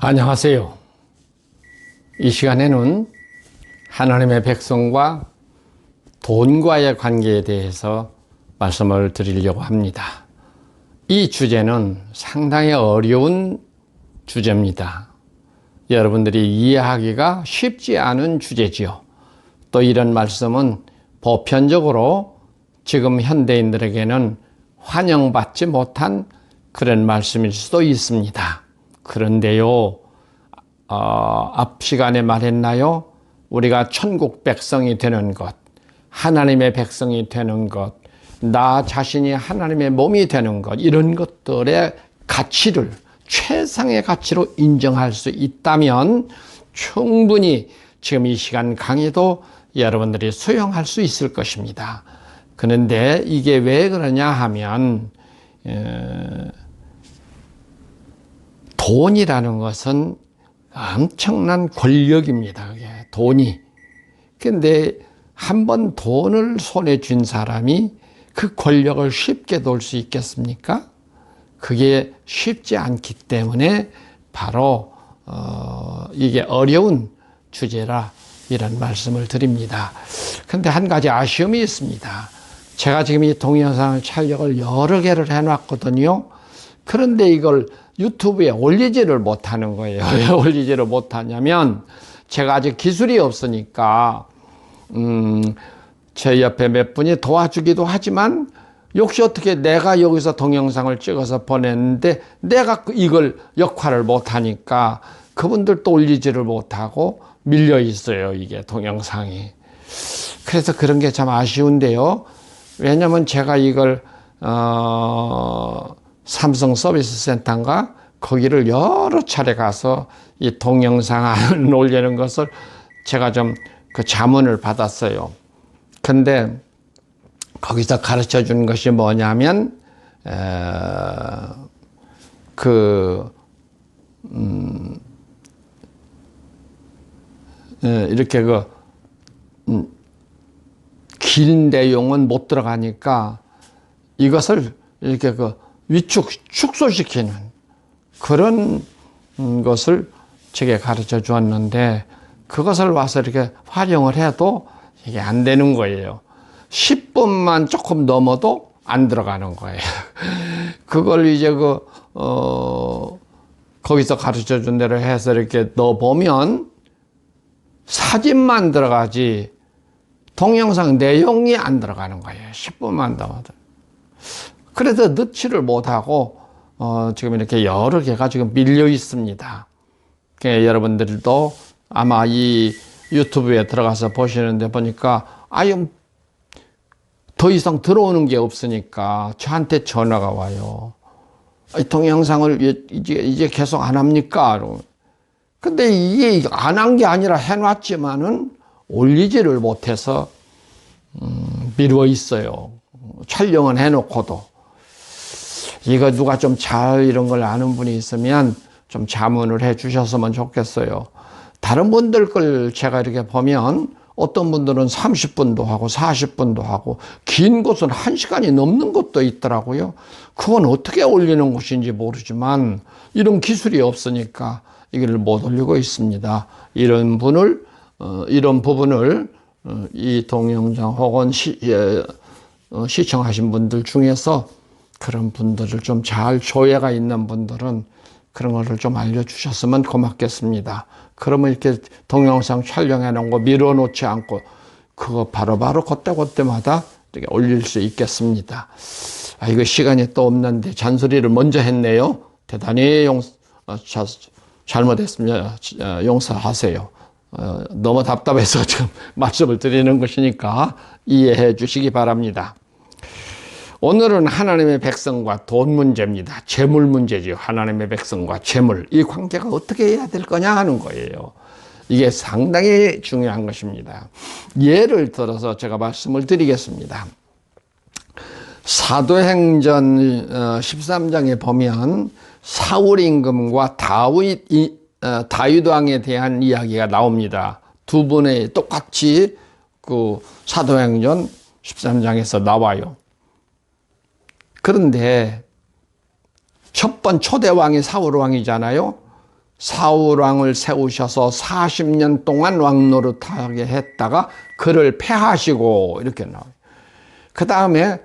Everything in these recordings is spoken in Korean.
안녕하세요. 이 시간에는 하나님의 백성과 돈과의 관계에 대해서 말씀을 드리려고 합니다. 이 주제는 상당히 어려운 주제입니다. 여러분들이 이해하기가 쉽지 않은 주제지요. 또 이런 말씀은 보편적으로 지금 현대인들에게는 환영받지 못한 그런 말씀일 수도 있습니다. 그런데요, 앞 시간에 말했나요? 우리가 천국 백성이 되는 것, 하나님의 백성이 되는 것, 나 자신이 하나님의 몸이 되는 것, 이런 것들의 가치를 최상의 가치로 인정할 수 있다면 충분히 지금 이 시간 강의도 여러분들이 수용할 수 있을 것입니다. 그런데 이게 왜 그러냐 하면 돈이라는 것은 엄청난 권력입니다. 그게 돈이. 근데 한번 돈을 손에 쥔 사람이 그 권력을 쉽게 놓을 수 있겠습니까? 그게 쉽지 않기 때문에 바로 이게 어려운 주제라 이런 말씀을 드립니다. 근데 한 가지 아쉬움이 있습니다. 제가 지금 이 동영상을 촬영을 여러 개를 해놨거든요. 그런데 이걸 유튜브에 올리지를 못하는 거예요. 왜 올리지를 못하냐면 제가 아직 기술이 없으니까 제 옆에 몇 분이 도와주기도 하지만 역시 어떻게 내가 여기서 동영상을 찍어서 보냈는데 내가 이걸 역할을 못하니까 그분들도 올리지를 못하고 밀려 있어요. 이게 동영상이. 그래서 그런 게 참 아쉬운데요. 왜냐면 제가 이걸 삼성 서비스 센터인가 거기를 여러 차례 가서 이 동영상을 올리는 것을 제가 좀 그 자문을 받았어요. 근데 거기서 가르쳐 주는 것이 뭐냐면 이렇게 긴 내용은 못 들어가니까 이것을 이렇게 축소시키는 그런 것을 제게 가르쳐 주었는데 그것을 와서 이렇게 활용을 해도 이게 안 되는 거예요. 10분만 조금 넘어도 안 들어가는 거예요. 그걸 이제 거기서 가르쳐 준 대로 해서 이렇게 넣어보면 사진만 들어가지 동영상 내용이 안 들어가는 거예요. 10분만 넘어도. 그래서 넣지를 못하고 지금 이렇게 여러 개가 지금 밀려 있습니다. 그러니까 여러분들도 아마 이 유튜브에 들어가서 보시는데 보니까 아유 더 이상 들어오는 게 없으니까 저한테 전화가 와요. 동영상을 이제 계속 안 합니까? 근데 이게 안 한 게 아니라 해놨지만은 올리지를 못해서 미루어 있어요. 촬영은 해놓고도. 이거 누가 좀 잘 이런 걸 아는 분이 있으면 좀 자문을 해 주셨으면 좋겠어요. 다른 분들 걸 제가 이렇게 보면 어떤 분들은 30분도 하고 40분도 하고 긴 곳은 1시간이 넘는 것도 있더라고요. 그건 어떻게 올리는 것인지 모르지만 이런 기술이 없으니까 이걸 못 올리고 있습니다. 이런 부분을 이 동영상 혹은 시청하신 분들 중에서 그런 분들을 좀 잘 조예가 있는 분들은 그런 거를 좀 알려주셨으면 고맙겠습니다. 그러면 이렇게 동영상 촬영해 놓은 거 밀어놓지 않고 그거 바로바로 그때마다 이렇게 올릴 수 있겠습니다. 이거 시간이 또 없는데 잔소리를 먼저 했네요. 대단히 잘못했습니다. 용서하세요. 너무 답답해서 지금 말씀을 드리는 것이니까 이해해 주시기 바랍니다. 오늘은 하나님의 백성과 돈 문제입니다. 재물 문제죠. 하나님의 백성과 재물. 이 관계가 어떻게 해야 될 거냐 하는 거예요. 이게 상당히 중요한 것입니다. 예를 들어서 제가 말씀을 드리겠습니다. 사도행전 13장에 보면 사울 임금과 다윗 왕에 대한 이야기가 나옵니다. 두 분의 똑같이 그 사도행전 13장에서 나와요. 그런데 첫 번 초대 왕이 사울 왕이잖아요. 사울 왕을 세우셔서 40년 동안 왕 노릇하게 했다가 그를 패하시고 이렇게 나와요. 그 다음에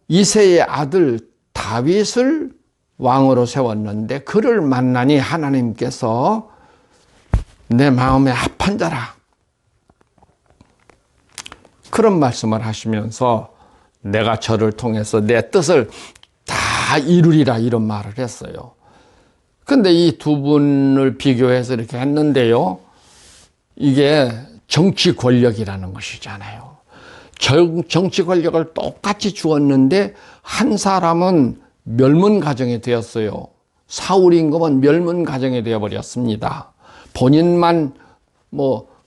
이새의 아들 다윗을 왕으로 세웠는데 그를 만나니 하나님께서 내 마음에 합한 자라 그런 말씀을 하시면서 내가 저를 통해서 내 뜻을 다 이루리라 이런 말을 했어요. 근데 이 두 분을 비교해서 이렇게 했는데요. 이게 정치 권력이라는 것이잖아요. 정치 권력을 똑같이 주었는데 한 사람은 멸문 가정이 되었어요. 사울 임금은 멸문 가정이 되어버렸습니다. 본인만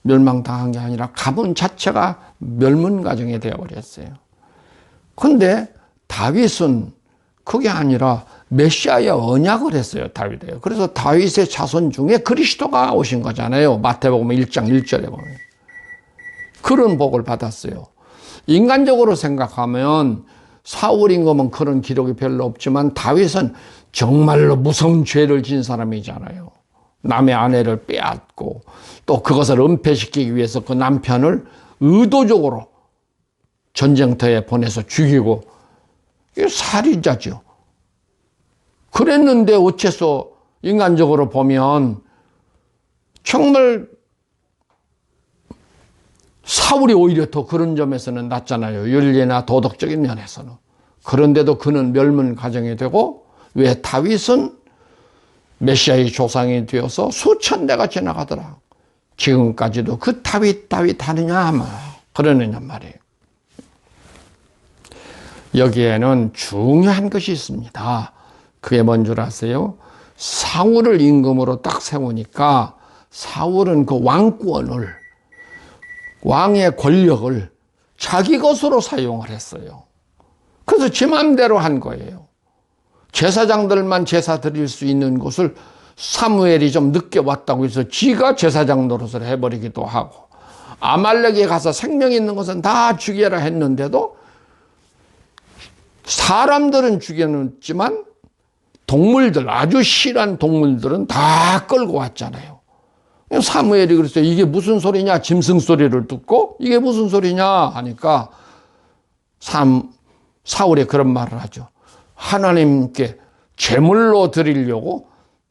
멸망당한 게 아니라 가문 자체가 멸문 가정이 되어버렸어요. 근데 다윗은 그게 아니라 메시아의 언약을 했어요. 다윗이에요. 그래서 다윗의 자손 중에 그리스도가 오신 거잖아요. 마태복음 1장 1절에 보면. 그런 복을 받았어요. 인간적으로 생각하면 사울 임금은 그런 기록이 별로 없지만 다윗은 정말로 무서운 죄를 진 사람이잖아요. 남의 아내를 빼앗고 또 그것을 은폐시키기 위해서 그 남편을 의도적으로 전쟁터에 보내서 죽이고 이게 살인자죠. 그랬는데 어째서 인간적으로 보면 정말 사울이 오히려 더 그런 점에서는 낫잖아요. 윤리나 도덕적인 면에서는. 그런데도 그는 멸문 가정이 되고 왜 다윗은 메시아의 조상이 되어서 수천 대가 지나가더라. 지금까지도 그 다윗 하느냐 그러느냐 말이에요. 여기에는 중요한 것이 있습니다. 그게 뭔 줄 아세요? 사울을 임금으로 딱 세우니까 사울은 그 왕권을 왕의 권력을 자기 것으로 사용을 했어요. 그래서 지 맘대로 한 거예요. 제사장들만 제사 드릴 수 있는 곳을 사무엘이 좀 늦게 왔다고 해서 지가 제사장 노릇을 해버리기도 하고 아말렉에 가서 생명 있는 것은 다 죽여라 했는데도 사람들은 죽여놓지만 동물들, 아주 실한 동물들은 다 끌고 왔잖아요. 사무엘이 그랬어요. 이게 무슨 소리냐? 짐승 소리를 듣고 이게 무슨 소리냐? 하니까 사울이 그런 말을 하죠. 하나님께 제물로 드리려고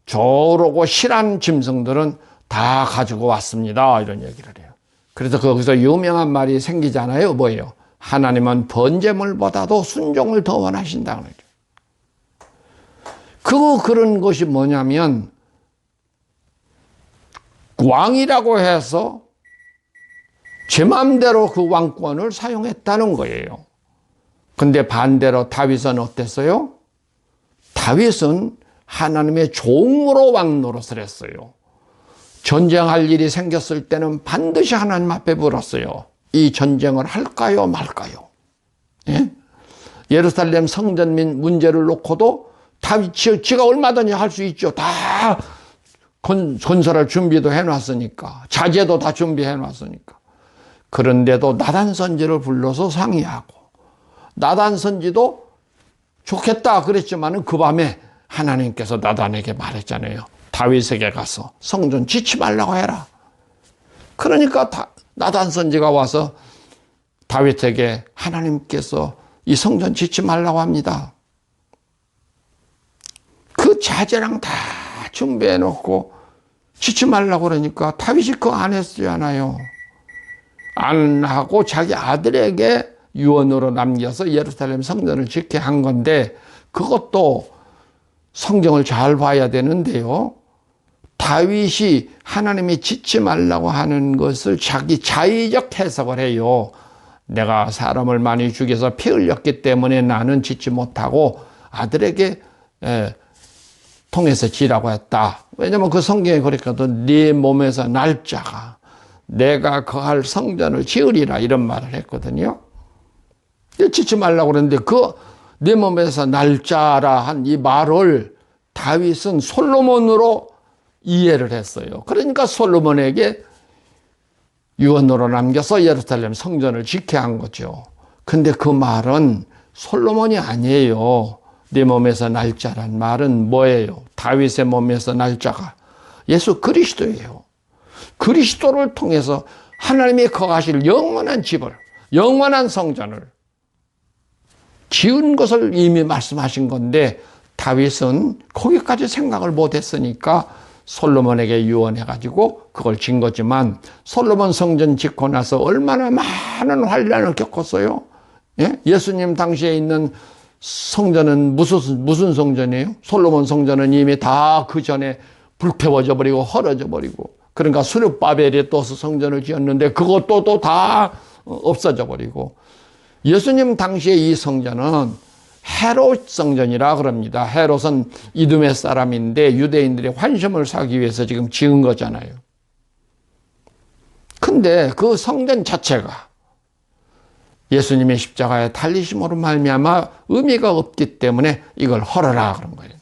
저러고 실한 짐승들은 다 가지고 왔습니다. 이런 얘기를 해요. 그래서 거기서 유명한 말이 생기잖아요. 뭐예요? 하나님은 번제물보다도 순종을 더 원하신다는 거죠. 그런 것이 뭐냐면 왕이라고 해서 제 마음대로 그 왕권을 사용했다는 거예요. 근데 반대로 다윗은 어땠어요? 다윗은 하나님의 종으로 왕 노릇을 했어요. 전쟁할 일이 생겼을 때는 반드시 하나님 앞에 물었어요. 이 전쟁을 할까요 말까요? 예? 예루살렘 성전 문제를 놓고도 다윗이 지가 얼마든지 할 수 있죠. 다 건설할 준비도 해놨으니까 자재도 다 준비해놨으니까. 그런데도 나단 선지를 불러서 상의하고 나단 선지도 좋겠다 그랬지만은 그 밤에 하나님께서 나단에게 말했잖아요. 다윗에게 가서 성전 짓지 말라고 해라. 그러니까 나단 선지가 와서 다윗에게 하나님께서 이 성전 짓지 말라고 합니다. 그 자재랑 다 준비해 놓고 짓지 말라고 그러니까 다윗이 그거 안 했잖아요. 안 하고 자기 아들에게 유언으로 남겨서 예루살렘 성전을 짓게 한 건데 그것도 성경을 잘 봐야 되는데요. 다윗이 하나님이 짓지 말라고 하는 것을 자기 자의적 해석을 해요. 내가 사람을 많이 죽여서 피 흘렸기 때문에 나는 짓지 못하고 아들에게 통해서 지라고 했다. 왜냐하면 그 성경에 그랬거든. 네 몸에서 날짜가 내가 거할 성전을 지으리라 이런 말을 했거든요. 짓지 말라고 그랬는데 네 몸에서 날짜라 한 이 말을 다윗은 솔로몬으로 이해를 했어요. 그러니까 솔로몬에게 유언으로 남겨서 예루살렘 성전을 짓게 한 거죠. 근데 그 말은 솔로몬이 아니에요. 네 몸에서 날짜란 말은 뭐예요? 다윗의 몸에서 날짜가 예수 그리스도예요. 그리스도를 통해서 하나님이 거하실 영원한 집을, 영원한 성전을 지은 것을 이미 말씀하신 건데, 다윗은 거기까지 생각을 못했으니까 솔로몬에게 유언해가지고 그걸 진 거지만, 솔로몬 성전 짓고 나서 얼마나 많은 환란을 겪었어요. 예? 예수님 당시에 있는 성전은 무슨 성전이에요? 솔로몬 성전은 이미 다 그 전에 불태워져 버리고 헐어져 버리고, 그러니까 수르바벨이 또 성전을 지었는데 그것도 또 다 없어져 버리고, 예수님 당시에 이 성전은 헤롯 성전이라 그럽니다. 헤롯은 이두메 사람인데 유대인들이 환심을 사기 위해서 지금 지은 거잖아요. 근데 그 성전 자체가 예수님의 십자가에 달리심으로 말미암아 의미가 없기 때문에 이걸 헐어라 그런 거예요.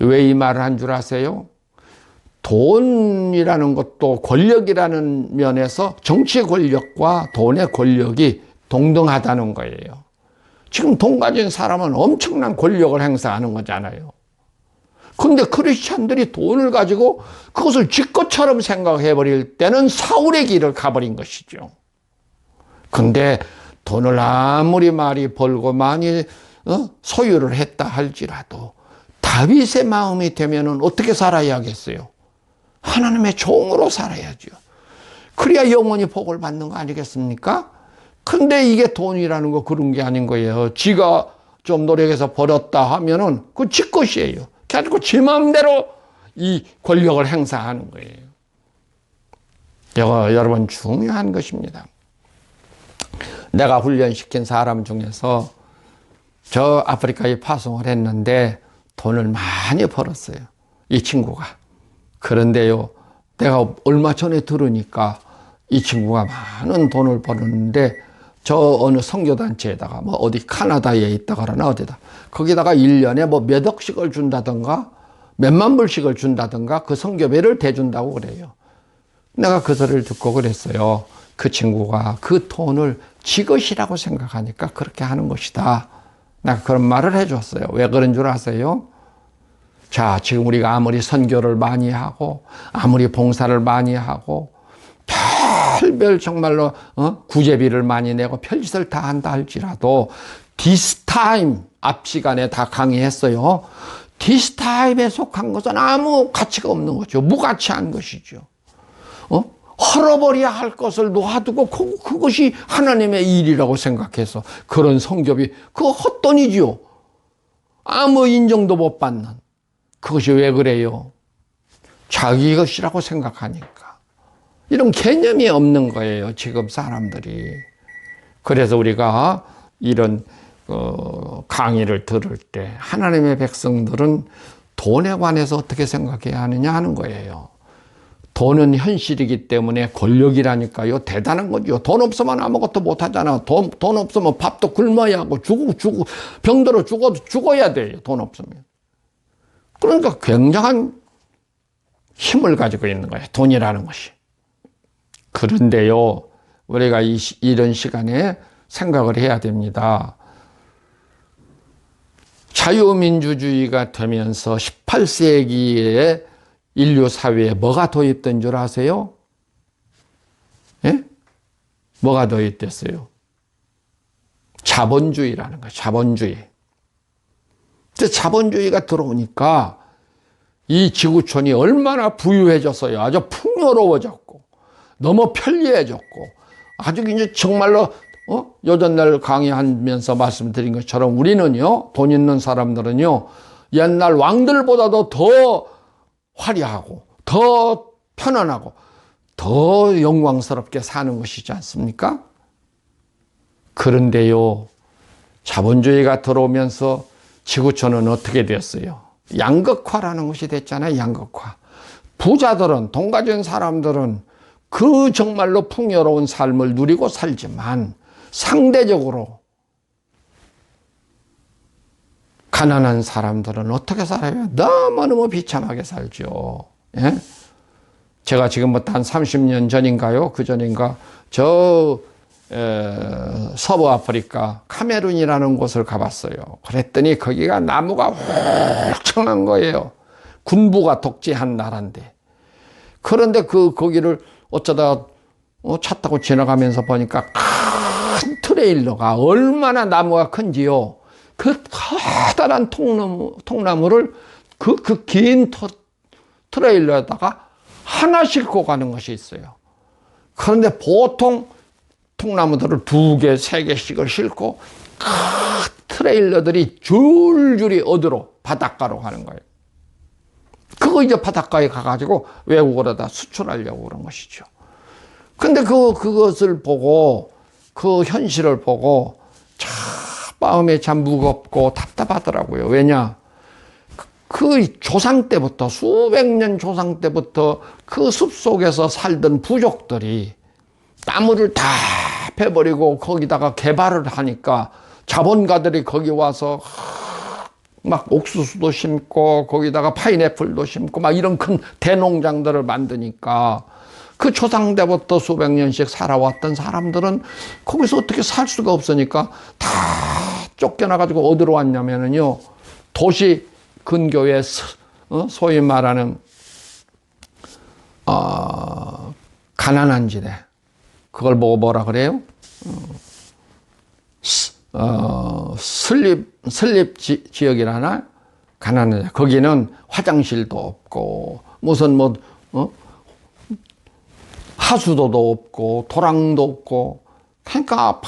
왜 이 말을 한 줄 아세요? 돈이라는 것도 권력이라는 면에서 정치 권력과 돈의 권력이 동등하다는 거예요. 지금 돈 가진 사람은 엄청난 권력을 행사하는 거잖아요. 그런데 크리스찬들이 돈을 가지고 그것을 지 것처럼 생각해 버릴 때는 사울의 길을 가버린 것이죠. 근데 돈을 아무리 많이 벌고 많이 소유를 했다 할지라도 다윗의 마음이 되면은 어떻게 살아야겠어요? 하나님의 종으로 살아야죠. 그래야 영원히 복을 받는 거 아니겠습니까? 근데 이게 돈이라는 거 그런 게 아닌 거예요. 지가 좀 노력해서 벌었다 하면은 그 지 것이에요. 그래가지고 지 마음대로 이 권력을 행사하는 거예요. 이거 여러분 중요한 것입니다. 내가 훈련시킨 사람 중에서 저 아프리카에 파송을 했는데 돈을 많이 벌었어요. 이 친구가. 그런데요, 내가 얼마 전에 들으니까 이 친구가 많은 돈을 벌었는데 저 어느 선교단체에다가 뭐 어디 카나다에 있다가 그러나 어디다 거기다가 1년에 뭐 몇 억씩을 준다든가 몇만 불씩을 준다든가 그 선교비를 대준다고 그래요. 내가 그 소리를 듣고 그랬어요. 그 친구가 그 돈을 지 것이라고 생각하니까 그렇게 하는 것이다. 내가 그런 말을 해줬어요. 왜 그런 줄 아세요? 자, 지금 우리가 아무리 선교를 많이 하고 아무리 봉사를 많이 하고 별별 정말로 구제비를 많이 내고 별짓을 다 한다 할지라도 this time 앞 시간에 다 강의했어요. this time에 속한 것은 아무 가치가 없는 거죠. 무가치한 것이죠. 헐어버려야 할 것을 놓아두고 그것이 하나님의 일이라고 생각해서 그런 성교비 그거 헛돈이지요. 아무 인정도 못 받는. 그것이 왜 그래요? 자기 것이라고 생각하니까. 이런 개념이 없는 거예요, 지금 사람들이. 그래서 우리가 이런 강의를 들을 때 하나님의 백성들은 돈에 관해서 어떻게 생각해야 하느냐 하는 거예요. 돈은 현실이기 때문에 권력이라니까요. 대단한 거죠. 돈 없으면 아무것도 못 하잖아. 돈 없으면 밥도 굶어야 하고 죽고 병들어 죽어도 죽어야 돼요. 돈 없으면. 그러니까 굉장한 힘을 가지고 있는 거예요. 돈이라는 것이. 그런데요, 우리가 이런 시간에 생각을 해야 됩니다. 자유민주주의가 되면서 18세기에 인류 사회에 뭐가 도입된 줄 아세요? 예? 뭐가 도입됐어요? 자본주의라는 거예요. 자본주의. 자본주의가 들어오니까 이 지구촌이 얼마나 부유해졌어요. 아주 풍요로워졌고 너무 편리해졌고 아주 이제 정말로 요전날 강의하면서 말씀드린 것처럼 우리는요, 돈 있는 사람들은요, 옛날 왕들보다도 더 화려하고 더 편안하고 더 영광스럽게 사는 것이지 않습니까? 그런데요, 자본주의가 들어오면서 지구촌은 어떻게 됐어요? 양극화라는 것이 됐잖아요. 양극화. 부자들은, 돈 가진 사람들은 그 정말로 풍요로운 삶을 누리고 살지만 상대적으로 가난한 사람들은 어떻게 살아요? 너무너무 비참하게 살죠. 예? 제가 지금부터 한 30년 전인가요? 그 전인가? 서부 아프리카 카메룬이라는 곳을 가봤어요. 그랬더니 거기가 나무가 훌청한 거예요. 군부가 독재한 나라인데. 그런데 거기를 어쩌다 차 타고 지나가면서 보니까 큰 트레일러가 얼마나 나무가 큰지요. 그 커다란 통나무를 그 긴 트레일러에다가 하나 싣고 가는 것이 있어요. 그런데 보통 통나무들을 2개, 3개씩을 싣고 큰 트레일러들이 줄줄이 어디로? 바닷가로 가는 거예요. 그거 이제 바닷가에 가가지고 외국으로다 수출하려고 그런 것이죠. 근데 그것을 보고, 그 현실을 보고, 참, 마음에 참 무겁고 답답하더라고요. 왜냐? 그 조상 때부터, 수백 년 조상 때부터 그 숲속에서 살던 부족들이 나무를 다 패버리고 거기다가 개발을 하니까 자본가들이 거기 와서 막 옥수수도 심고 거기다가 파인애플도 심고 막 이런 큰 대농장들을 만드니까 그 조상 때부터 수백 년씩 살아왔던 사람들은 거기서 어떻게 살 수가 없으니까 다 쫓겨나가지고 어디로 왔냐면요. 도시 근교에 소위 말하는 가난한 지대. 그걸 보고 뭐라 그래요? 슬립 지역이라나? 가난한, 거기는 화장실도 없고, 무슨 하수도도 없고, 도랑도 없고, 그러니까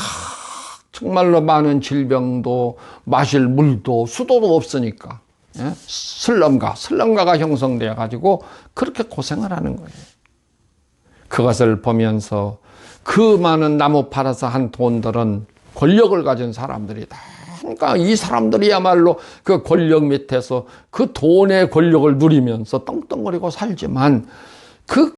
정말로 많은 질병도, 마실 물도, 수도도 없으니까. 예? 슬럼가가 형성되어 가지고 그렇게 고생을 하는 거예요. 그것을 보면서 그 많은 나무 팔아서 한 돈들은 권력을 가진 사람들이다. 그러니까 이 사람들이야말로 그 권력 밑에서 그 돈의 권력을 누리면서 떵떵거리고 살지만 그